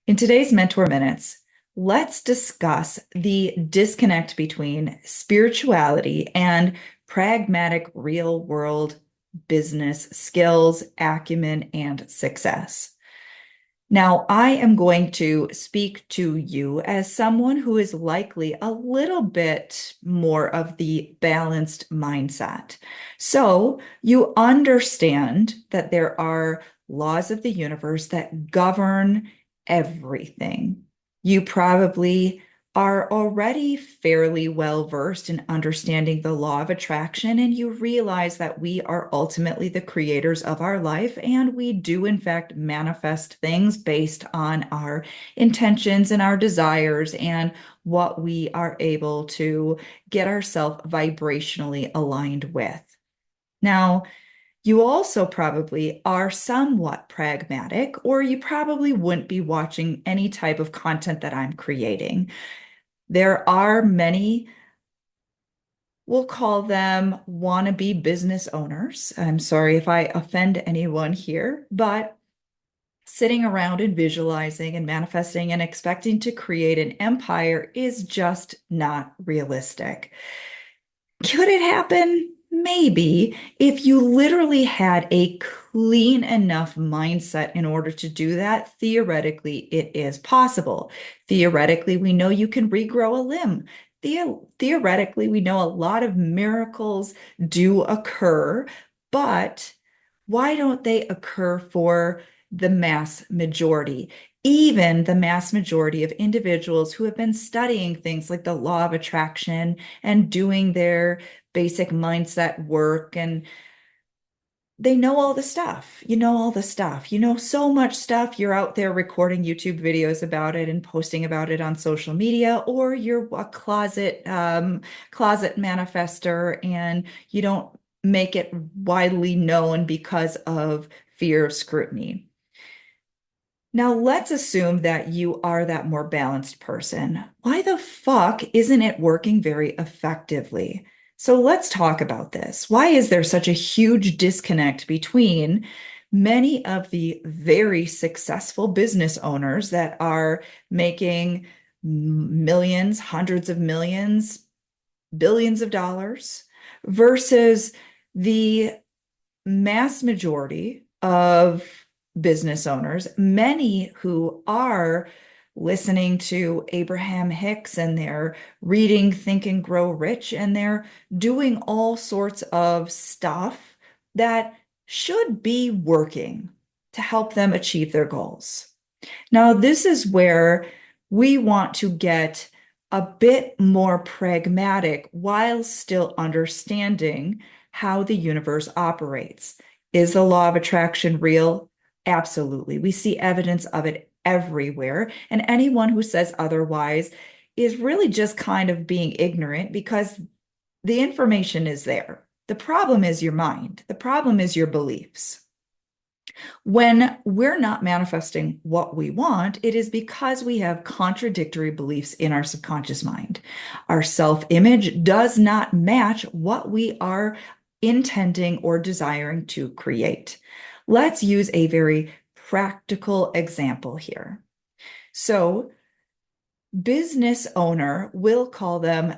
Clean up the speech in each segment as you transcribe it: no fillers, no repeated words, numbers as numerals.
In today's Mentor Minutes, let's discuss the disconnect between spirituality and pragmatic real world business skills, acumen, and success. Now, I am going to speak to you as someone who is likely a little bit more of the balanced mindset. So you understand that there are laws of the universe that govern everything. You probably are already fairly well versed in understanding the law of attraction, and you realize that we are ultimately the creators of our life, and we do, in fact, manifest things based on our intentions and our desires and what we are able to get ourselves vibrationally aligned with. Now, you also probably are somewhat pragmatic, or you probably wouldn't be watching any type of content that I'm creating. There are many, we'll call them wannabe business owners. I'm sorry if I offend anyone here, but sitting around and visualizing and manifesting and expecting to create an empire is just not realistic. Could it happen? Maybe, if you literally had a clean enough mindset in order to do that. Theoretically, it is possible. Theoretically, we know you can regrow a limb. Theoretically, we know a lot of miracles do occur, but why don't they occur for the mass majority? Even the mass majority of individuals who have been studying things like the law of attraction and doing their basic mindset work, and they know all the stuff. You know all the stuff. You know so much stuff. You're out there recording YouTube videos about it and posting about it on social media, or you're a closet manifester and you don't make it widely known because of fear of scrutiny. Now, let's assume that you are that more balanced person. Why the fuck isn't it working very effectively? So let's talk about this. Why is there such a huge disconnect between many of the very successful business owners that are making millions, hundreds of millions, billions of dollars versus the mass majority of business owners, many who are listening to Abraham Hicks and they're reading Think and Grow Rich and they're doing all sorts of stuff that should be working to help them achieve their goals. Now, this is where we want to get a bit more pragmatic while still understanding how the universe operates. Is the law of attraction real? Absolutely. We see evidence of it everywhere. And anyone who says otherwise is really just kind of being ignorant because the information is there. The problem is your mind. The problem is your beliefs. When we're not manifesting what we want, it is because we have contradictory beliefs in our subconscious mind. Our self-image does not match what we are intending or desiring to create. Let's use a very practical example here. So, business owner, we'll call them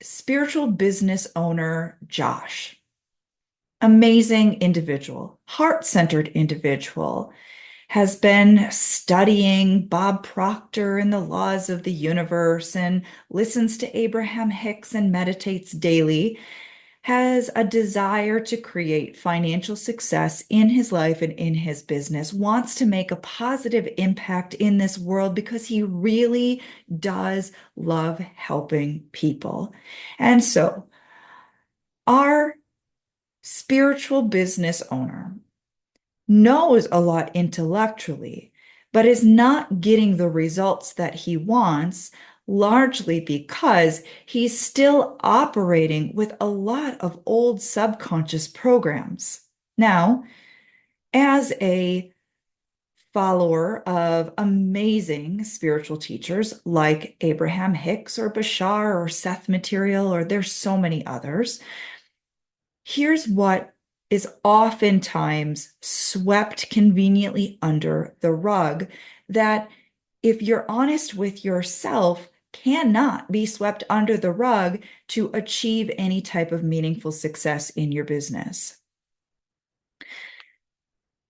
spiritual business owner Josh. Amazing individual, heart-centered individual, has been studying Bob Proctor and the laws of the universe and listens to Abraham Hicks and meditates daily, has a desire to create financial success in his life and in his business, wants to make a positive impact in this world because he really does love helping people. And so, our spiritual business owner knows a lot intellectually, but is not getting the results that he wants, largely because he's still operating with a lot of old subconscious programs. Now, as a follower of amazing spiritual teachers like Abraham Hicks or Bashar or Seth Material, or there's so many others, here's what is oftentimes swept conveniently under the rug that if you're honest with yourself, cannot be swept under the rug to achieve any type of meaningful success in your business.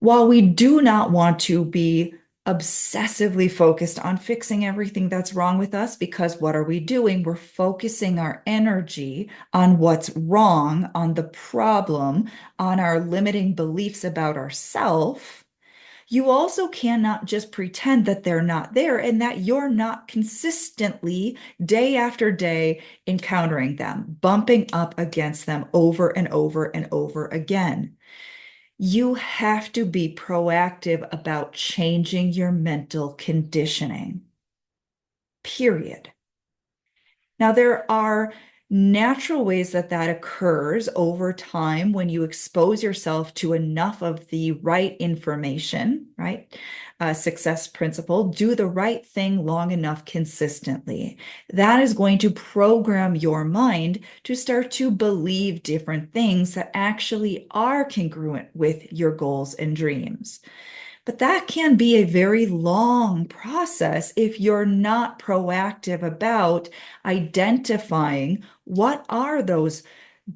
While we do not want to be obsessively focused on fixing everything that's wrong with us, because what are we doing? We're focusing our energy on what's wrong, on the problem, on our limiting beliefs about ourselves. You also cannot just pretend that they're not there and that you're not consistently, day after day, encountering them, bumping up against them over and over and over again. You have to be proactive about changing your mental conditioning, period. Now, there are natural ways that that occurs over time when you expose yourself to enough of the right information, right? Success principle, do the right thing long enough consistently. That is going to program your mind to start to believe different things that actually are congruent with your goals and dreams. But that can be a very long process if you're not proactive about identifying what are those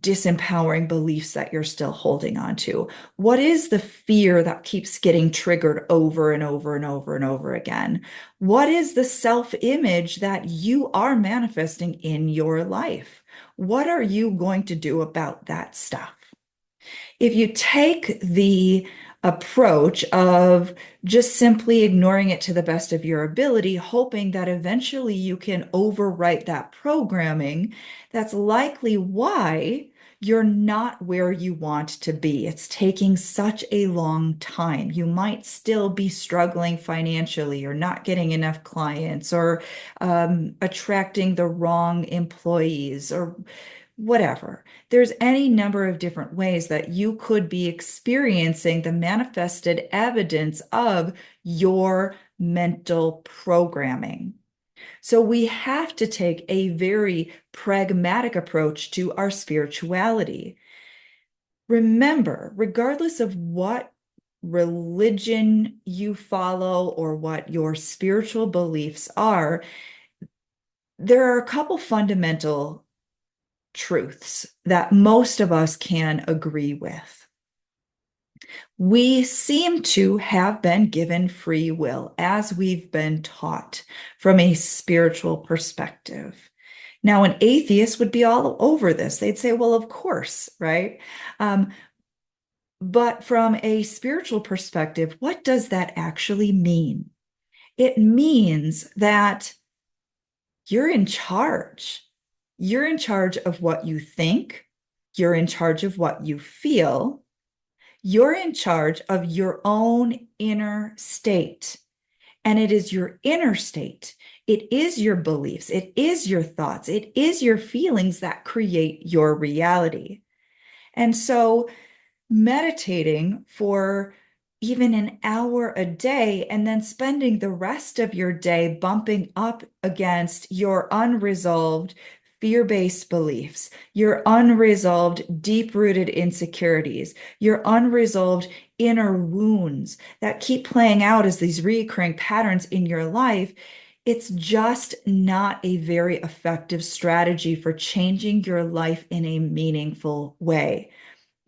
disempowering beliefs that you're still holding on to. What is the fear that keeps getting triggered over and over and over and over again? What is the self-image that you are manifesting in your life? What are you going to do about that stuff? If you take the approach of just simply ignoring it to the best of your ability, hoping that eventually you can overwrite that programming, that's likely why you're not where you want to be. It's taking such a long time. You might still be struggling financially or not getting enough clients or attracting the wrong employees or whatever. There's any number of different ways that you could be experiencing the manifested evidence of your mental programming. So we have to take a very pragmatic approach to our spirituality. Remember, regardless of what religion you follow or what your spiritual beliefs are, there are a couple fundamental truths that most of us can agree with. We seem to have been given free will as we've been taught from a spiritual perspective. Now, an atheist would be all over this. They'd say, well, of course, right? But from a spiritual perspective, what does that actually mean? It means that you're in charge. You're in charge of what you think. You're in charge of what you feel. You're in charge of your own inner state. And it is your inner state. It is your beliefs. It is your thoughts. It is your feelings that create your reality. And so meditating for even an hour a day and then spending the rest of your day bumping up against your unresolved fear-based beliefs, your unresolved deep-rooted insecurities, your unresolved inner wounds that keep playing out as these recurring patterns in your life, it's just not a very effective strategy for changing your life in a meaningful way.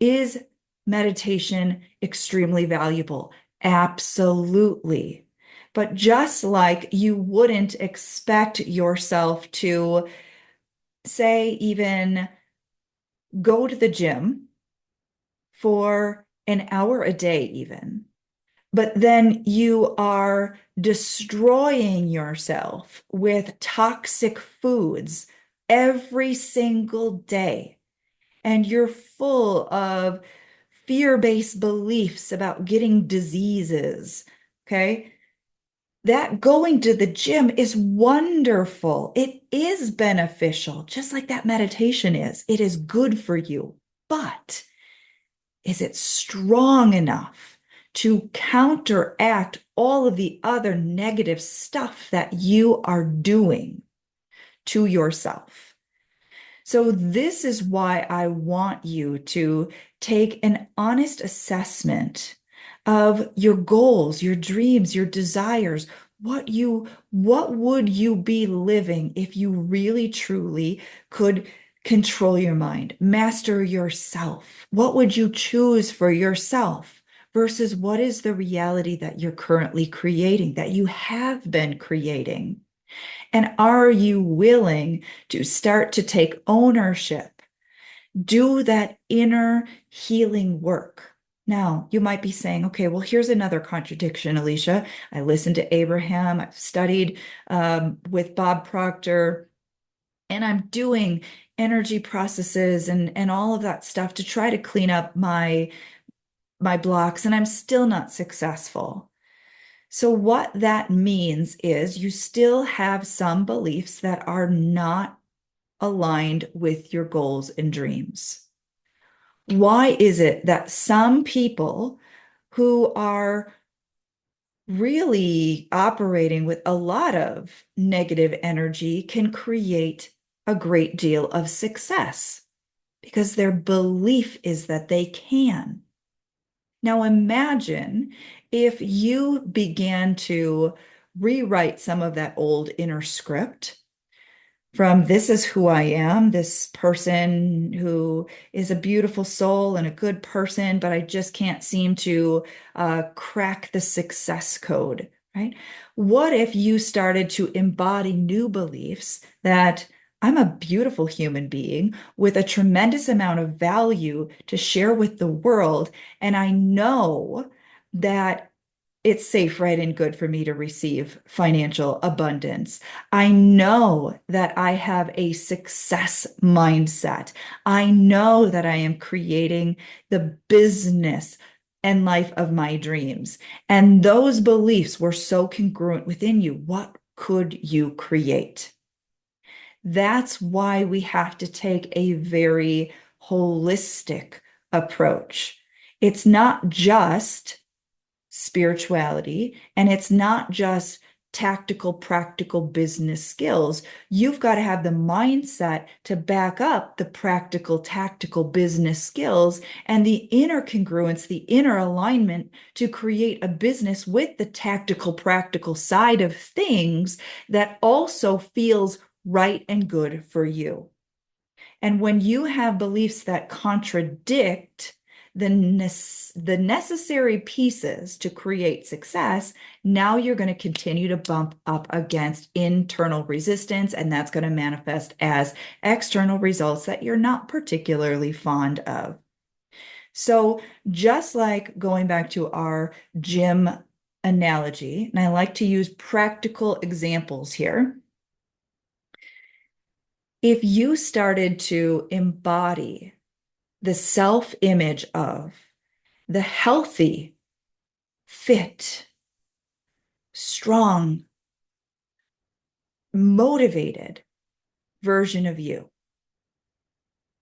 Is meditation extremely valuable? Absolutely. But just like you wouldn't expect yourself to, say, even go to the gym for an hour a day, even, but then you are destroying yourself with toxic foods every single day, and you're full of fear-based beliefs about getting diseases, okay? That going to the gym is wonderful. It is beneficial, just like that meditation is. It is good for you. But is it strong enough to counteract all of the other negative stuff that you are doing to yourself? So this is why I want you to take an honest assessment of your goals, your dreams, your desires. what would you be living if you really truly could control your mind, master yourself? What would you choose for yourself versus what is the reality that you're currently creating, that you have been creating? And are you willing to start to take ownership, do that inner healing work? Now, you might be saying, okay, well, here's another contradiction, Alicia. I listened to Abraham, I've studied with Bob Proctor, and I'm doing energy processes and all of that stuff to try to clean up my blocks, and I'm still not successful. So what that means is you still have some beliefs that are not aligned with your goals and dreams. Why is it that some people who are really operating with a lot of negative energy can create a great deal of success? Because their belief is that they can. Now imagine if you began to rewrite some of that old inner script from this is who I am, this person who is a beautiful soul and a good person, but I just can't seem to crack the success code, right? What if you started to embody new beliefs that I'm a beautiful human being with a tremendous amount of value to share with the world, and I know that it's safe, right, and good for me to receive financial abundance. I know that I have a success mindset. I know that I am creating the business and life of my dreams. And those beliefs were so congruent within you. What could you create? That's why we have to take a very holistic approach. It's not just spirituality, and it's not just tactical, practical business skills. You've got to have the mindset to back up the practical, tactical business skills and the inner congruence, the inner alignment to create a business with the tactical, practical side of things that also feels right and good for you. And when you have beliefs that contradict the necessary pieces to create success, now you're going to continue to bump up against internal resistance, and that's going to manifest as external results that you're not particularly fond of. So just like going back to our gym analogy, and I like to use practical examples here. If you started to embody the self-image of the healthy, fit, strong, motivated version of you,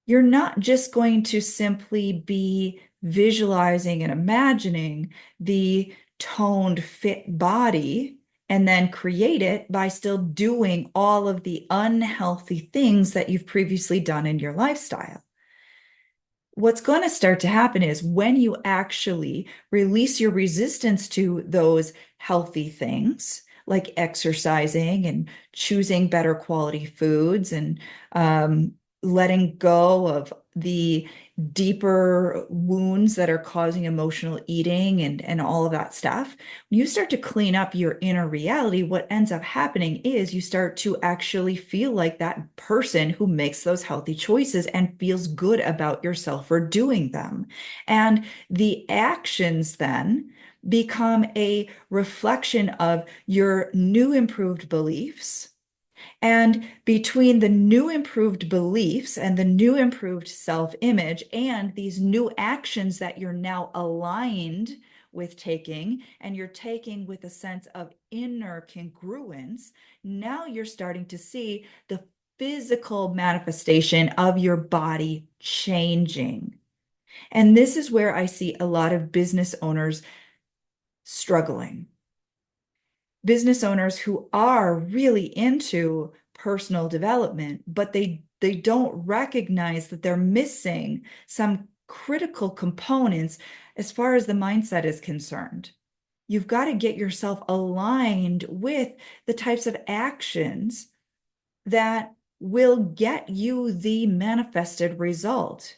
you're not just going to simply be visualizing and imagining the toned, fit body and then create it by still doing all of the unhealthy things that you've previously done in your lifestyle. What's going to start to happen is when you actually release your resistance to those healthy things, like exercising and choosing better quality foods and letting go of the deeper wounds that are causing emotional eating and all of that stuff. When you start to clean up your inner reality, what ends up happening is you start to actually feel like that person who makes those healthy choices and feels good about yourself for doing them. And the actions then become a reflection of your new improved beliefs. And between the new improved beliefs and the new improved self-image and these new actions that you're now aligned with taking, and you're taking with a sense of inner congruence, now you're starting to see the physical manifestation of your body changing. And this is where I see a lot of business owners struggling. Business owners who are really into personal development, but they don't recognize that they're missing some critical components as far as the mindset is concerned. You've got to get yourself aligned with the types of actions that will get you the manifested result.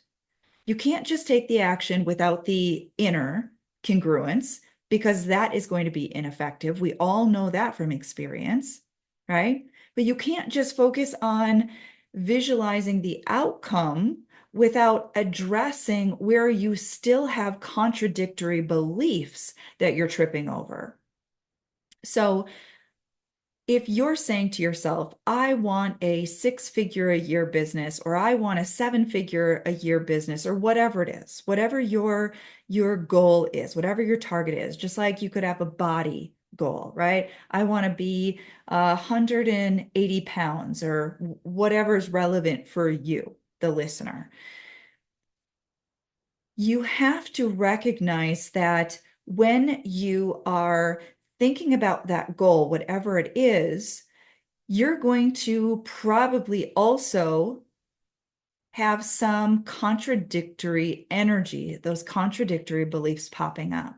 You can't just take the action without the inner congruence because that is going to be ineffective. We all know that from experience, right? But you can't just focus on visualizing the outcome without addressing where you still have contradictory beliefs that you're tripping over. So if you're saying to yourself, I want a 6-figure a year business, or I want a 7-figure a year business, or whatever it is, whatever your goal is, whatever your target is, just like you could have a body goal, right? I want to be 180 pounds or whatever is relevant for you, the listener. You have to recognize that when you are thinking about that goal, whatever it is, you're going to probably also have some contradictory energy, those contradictory beliefs popping up.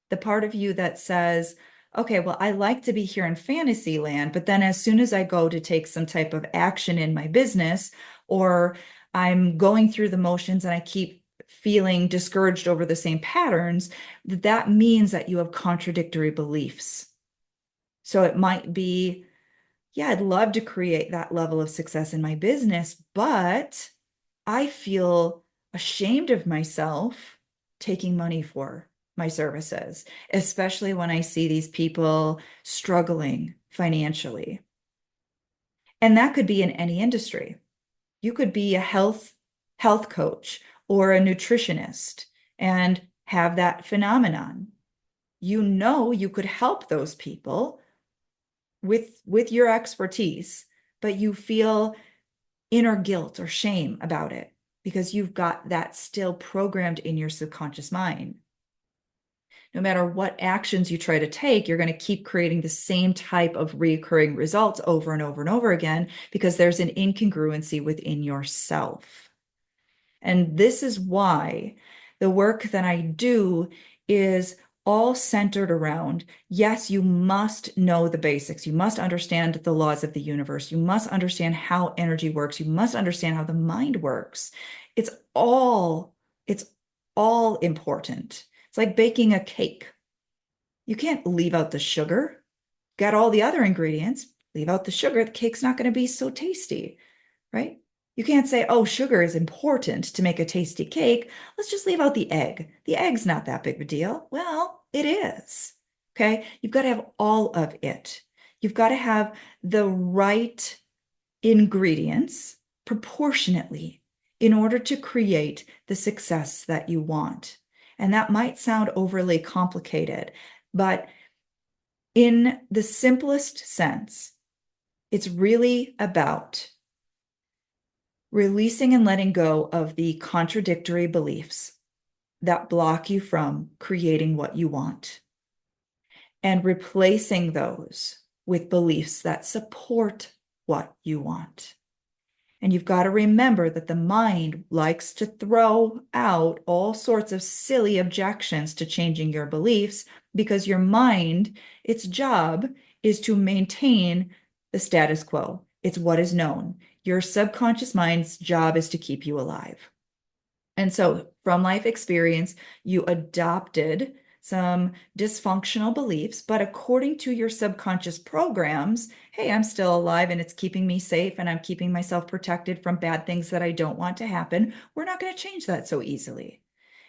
The part of you that says, okay, well, I like to be here in fantasy land, but then as soon as I go to take some type of action in my business, or I'm going through the motions and I keep feeling discouraged over the same patterns, that means that you have contradictory beliefs. So it might be, yeah, I'd love to create that level of success in my business, but I feel ashamed of myself taking money for my services, especially when I see these people struggling financially. And that could be in any industry. You could be a health coach or a nutritionist and have that phenomenon. You know you could help those people with your expertise, but you feel inner guilt or shame about it because you've got that still programmed in your subconscious mind. No matter what actions you try to take, you're going to keep creating the same type of recurring results over and over and over again because there's an incongruency within yourself. And this is why the work that I do is all centered around, yes, you must know the basics. You must understand the laws of the universe. You must understand how energy works. You must understand how the mind works. It's all, it's all important. It's like baking a cake. You can't leave out the sugar. Got all the other ingredients, leave out the sugar, the cake's not going to be so tasty, right? You can't say, oh, sugar is important to make a tasty cake. Let's just leave out the egg. The egg's not that big of a deal. Well, it is. Okay. You've got to have all of it. You've got to have the right ingredients proportionately in order to create the success that you want. And that might sound overly complicated, but in the simplest sense, it's really about releasing and letting go of the contradictory beliefs that block you from creating what you want and replacing those with beliefs that support what you want. And you've got to remember that the mind likes to throw out all sorts of silly objections to changing your beliefs because your mind, its job is to maintain the status quo. It's what is known. Your subconscious mind's job is to keep you alive. And so from life experience, you adopted some dysfunctional beliefs, but according to your subconscious programs, hey, I'm still alive and it's keeping me safe and I'm keeping myself protected from bad things that I don't want to happen. We're not going to change that so easily.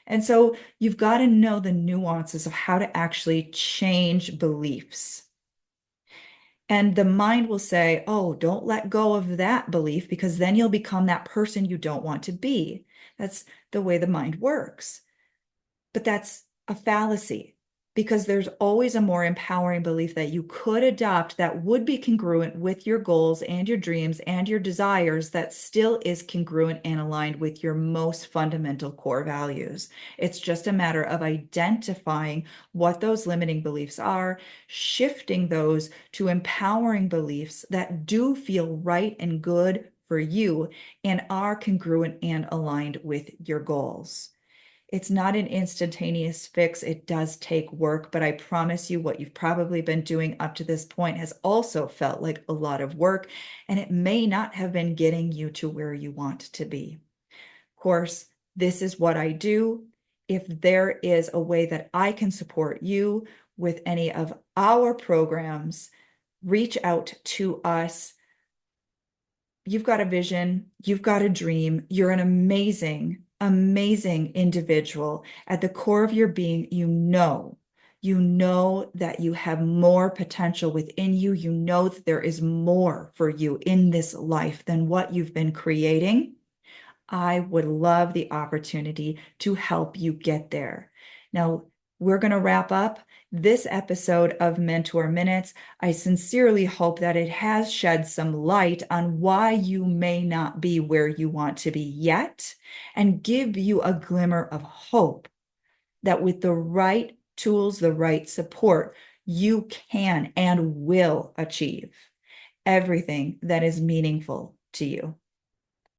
And so you've got to know the nuances of how to actually change beliefs. And the mind will say, oh, don't let go of that belief because then you'll become that person you don't want to be. That's the way the mind works. But that's a fallacy because there's always a more empowering belief that you could adopt that would be congruent with your goals and your dreams and your desires that still is congruent and aligned with your most fundamental core values. It's just a matter of identifying what those limiting beliefs are, shifting those to empowering beliefs that do feel right and good for you and are congruent and aligned with your goals. It's not an instantaneous fix. It does take work, but I promise you what you've probably been doing up to this point has also felt like a lot of work, and it may not have been getting you to where you want to be. Of course, this is what I do. If there is a way that I can support you with any of our programs, reach out to us. You've got a vision, you've got a dream, you're an amazing, amazing individual. At the core of your being, you know that you have more potential within you. You know that there is more for you in this life than what you've been creating. I would love the opportunity to help you get there. Now, we're going to wrap up this episode of Mentor Minutes. I sincerely hope that it has shed some light on why you may not be where you want to be yet, and give you a glimmer of hope that with the right tools, the right support, you can and will achieve everything that is meaningful to you.